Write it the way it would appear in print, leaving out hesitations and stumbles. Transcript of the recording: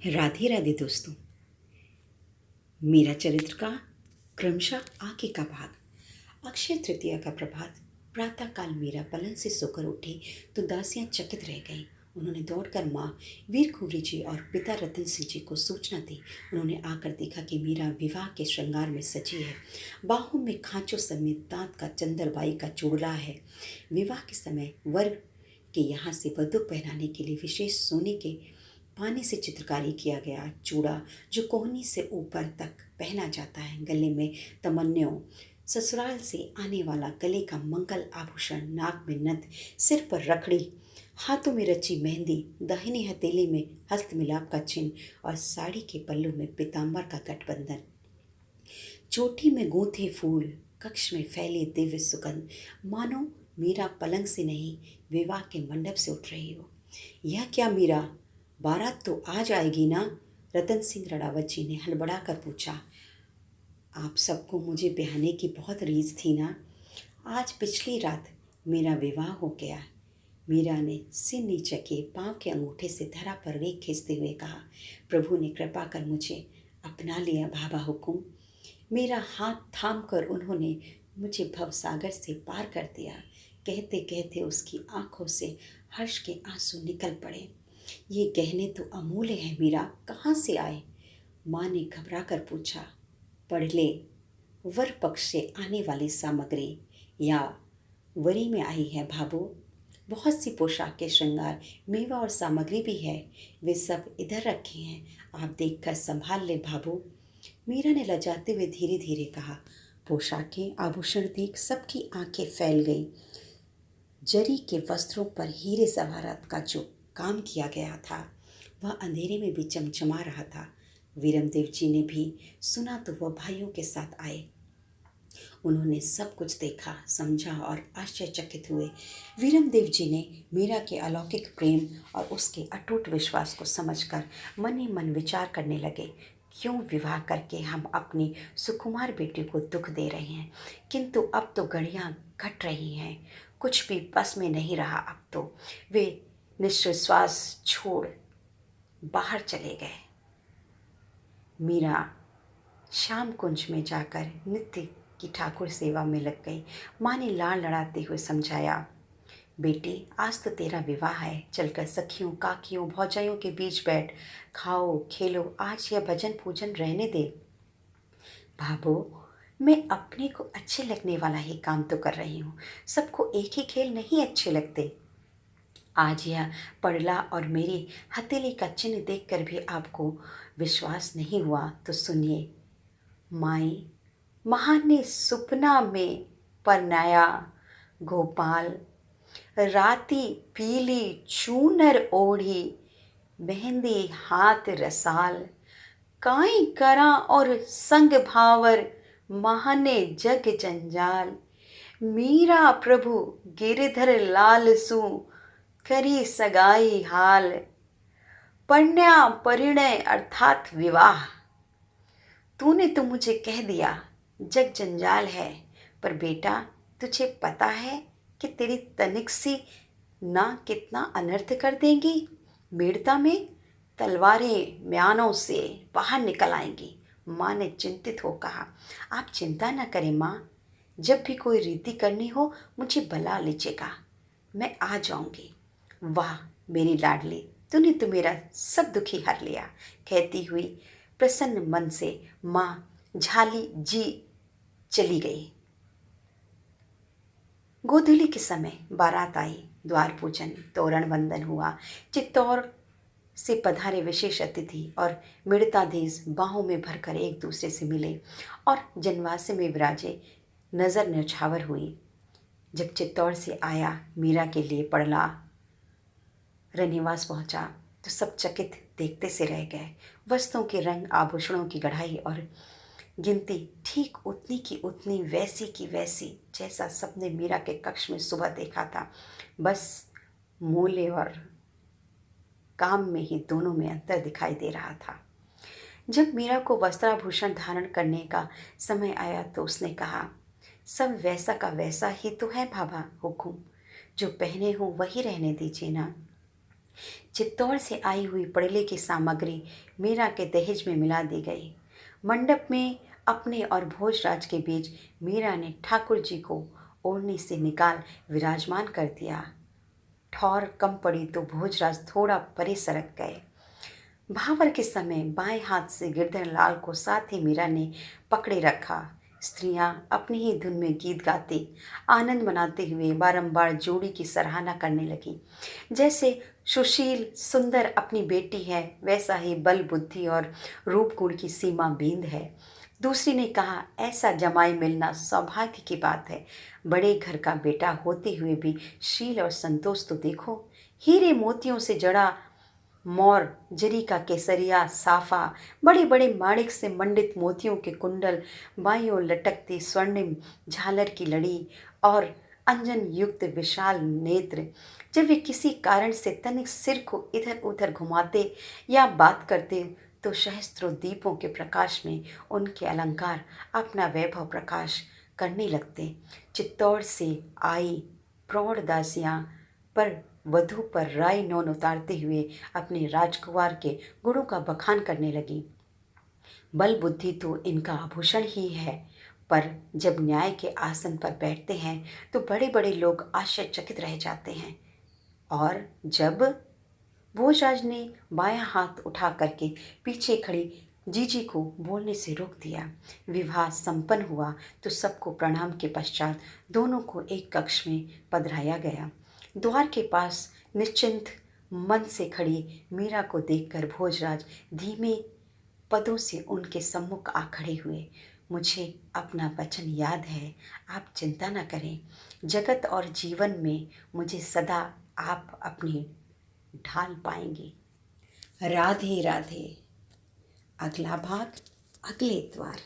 राधे राधे दोस्तों। मेरा चरित्र का क्रमशः आगे का भाग। अक्षय तृतीया का प्रभात। प्रातःकाल मीरा पलंग से सोकर उठी तो दासियां चकित रह गईं। उन्होंने दौड़कर माँ वीर कुंवरी जी और पिता रतन सिंह जी को सूचना दी। उन्होंने आकर देखा कि मीरा विवाह के श्रृंगार में सजी है। बाहों में खांचों समेत दांत का चंदरबाई का चूड़ला है। विवाह के समय वर के यहाँ से वधु पहनाने के लिए विशेष सोने के पानी से चित्रकारी किया गया चूड़ा जो कोहनी से ऊपर तक पहना जाता है। गले में तमन्यों, ससुराल से आने वाला गले का मंगल आभूषण, नाक में नथ, सिर पर रखड़ी, हाथों में रची मेहंदी, दाहिनी हथेली में हस्त मिलाप का चिन्ह और साड़ी के पल्लू में पीताम्बर का गठबंधन। चोटी में गूंथे फूल, कक्ष में फैली दिव्य सुगंध, मानो मीरा पलंग से नहीं विवाह के मंडप से उठ रही हो। यह क्या मीरा, बारात तो आज आएगी ना? रतन सिंह रड़ावत जी ने हड़बड़ा कर पूछा। आप सबको मुझे ब्याहने की बहुत रीझ थी ना? आज पिछली रात मेरा विवाह हो गया। मीरा ने सिर नीचे किए पाँव के अंगूठे से धरा पर रेख खींचते हुए कहा। प्रभु ने कृपा कर मुझे अपना लिया बाबा हुकुम। मेरा हाथ थाम कर उन्होंने मुझे भवसागर से पार कर दिया। कहते कहते उसकी आंखों से हर्ष के आंसू निकल पड़े। ये गहने तो अमूल्य हैं मीरा, कहाँ से आए? माँ ने घबरा कर पूछा। पढ़ ले, वर पक्ष से आने वाली सामग्री या वरी में आई है भाभो। बहुत सी पोशाक के श्रृंगार, मेवा और सामग्री भी है। वे सब इधर रखे हैं, आप देखकर संभाल ले भाभो। मीरा ने लजाते हुए धीरे धीरे कहा। पोशाकें, आभूषण देख सबकी आंखें फैल गई। जरी के वस्त्रों पर हीरे जवाहरात का जो काम किया गया था वह अंधेरे में भी चमचमा रहा था। वीरमदेव जी ने भी सुना तो वह भाइयों के साथ आए। उन्होंने सब कुछ देखा, समझा और आश्चर्यचकित हुए। वीरमदेव जी ने मीरा के अलौकिक प्रेम और उसके अटूट विश्वास को समझकर मन ही मन विचार करने लगे। क्यों विवाह करके हम अपनी सुकुमार बेटी को दुख दे रहे हैं? किंतु अब तो घड़ियां घट रही हैं, कुछ भी बस में नहीं रहा। अब तो वे निश्वास छोड़ बाहर चले गए। मीरा शाम कुंज में जाकर नित्य की ठाकुर सेवा में लग गई। माँ ने लाड़ लड़ाते हुए समझाया। बेटी, आज तो तेरा विवाह है, चलकर सखियों, काकियों, भौजाइयों के बीच बैठ, खाओ खेलो। आज यह भजन पूजन रहने दे। भाभो, मैं अपने को अच्छे लगने वाला ही काम तो कर रही हूँ। सबको एक ही खेल नहीं अच्छे लगते। आज यह पड़ला और मेरी हथेली का चिन्ह देखकर भी आपको विश्वास नहीं हुआ तो सुनिए। माई, महान ने सुपना में परनाया गोपाल, राती पीली चूनर ओढ़ी, मेहंदी हाथ रसाल, काई करा और संग भावर, महाने जग जंजाल। मीरा प्रभु गिरधर लाल सु, करी सगाई हाल, पन्या परिणय अर्थात विवाह। तूने तो मुझे कह दिया जग जंजाल है, पर बेटा तुझे पता है कि तेरी तनिक सी ना कितना अनर्थ कर देंगी। मीड़ता में तलवारें म्यानों से बाहर निकल आएंगी। माँ ने चिंतित हो कहा। आप चिंता न करें माँ, जब भी कोई रीति करनी हो मुझे बुला लीजिएगा, मैं आ जाऊंगी। वाह मेरी लाडली, तूने तो मेरा सब दुखी हर लिया, कहती हुई प्रसन्न मन से माँ झाली जी चली गई। गोधूली के समय बारात आई। द्वार पूजन, तोरण बंधन हुआ। चित्तौड़ से पधारे विशेष अतिथि और मिड़ताधीश बाहों में भरकर एक दूसरे से मिले और जनवासे में विराजे नजर न्यौछावर हुई। जब चित्तौड़ से आया मीरा के लिए पड़ला रनिवास पहुंचा तो सब चकित देखते से रह गए। वस्त्रों के रंग, आभूषणों की कढ़ाई और गिनती ठीक उतनी की उतनी, वैसी की वैसी जैसा सबने मीरा के कक्ष में सुबह देखा था। बस मूल्य और काम में ही दोनों में अंतर दिखाई दे रहा था। जब मीरा को वस्त्राभूषण धारण करने का समय आया तो उसने कहा, सब वैसा का वैसा ही तो है बाबा हुकुम, जो पहने हो वही रहने दीजिए ना। चित्तौड़ से आई हुई पड़ेले की सामग्री मीरा के दहेज में मिला दी गई। मंडप में अपने और भोजराज के बीच मीरा ने ठाकुर जी को ओढ़नी से निकाल विराजमान कर दिया। ठौर कम पड़ी तो भोजराज थोड़ा परे सरक गए। भावर के समय बाएं हाथ से गिरधर लाल को साथ ही मीरा ने पकड़े रखा। स्त्रियां अपनी ही धुन में गीत गाते आनंद मनाते हुए बारंबार जोड़ी की सराहना करने लगी। जैसे सुशील सुंदर अपनी बेटी है, वैसा ही बल बुद्धि और रूप गुण की सीमा बेंद है। दूसरी ने कहा, ऐसा जमाई मिलना सौभाग्य की बात है। बड़े घर का बेटा होते हुए भी शील और संतोष तो देखो। हीरे मोतियों से जड़ा मोर, जरी का केसरिया साफा, बड़े बड़े माणिक से मंडित मोतियों के कुंडल, बाईं ओर लटकती स्वर्णिम झालर की लड़ी और अंजन युक्त विशाल नेत्र। जब वे किसी कारण से तनिक सिर को इधर उधर घुमाते या बात करते तो सहस्त्रों दीपों के प्रकाश में उनके अलंकार अपना वैभव प्रकाश करने लगते। चित्तौड़ से आई प्रौढ़ दासियां पर वधू पर राय नौन उतारते हुए अपने राजकुमार के गुणों का बखान करने लगी। बल बुद्धि तो इनका आभूषण ही है, पर जब न्याय के आसन पर बैठते हैं तो बड़े बड़े लोग आश्चर्यचकित रह जाते हैं। और जब भोजराज ने बायां हाथ उठा करके पीछे खड़ी जीजी को बोलने से रोक दिया। विवाह संपन्न हुआ तो सबको प्रणाम के पश्चात दोनों को एक कक्ष में पधराया गया। द्वार के पास निश्चिंत मन से खड़ी मीरा को देखकर भोजराज धीमे पदों से उनके सम्मुख आ खड़े हुए। मुझे अपना वचन याद है, आप चिंता न करें। जगत और जीवन में मुझे सदा आप अपनी ढाल पाएंगे। राधे राधे। अगला भाग अगले इतवार।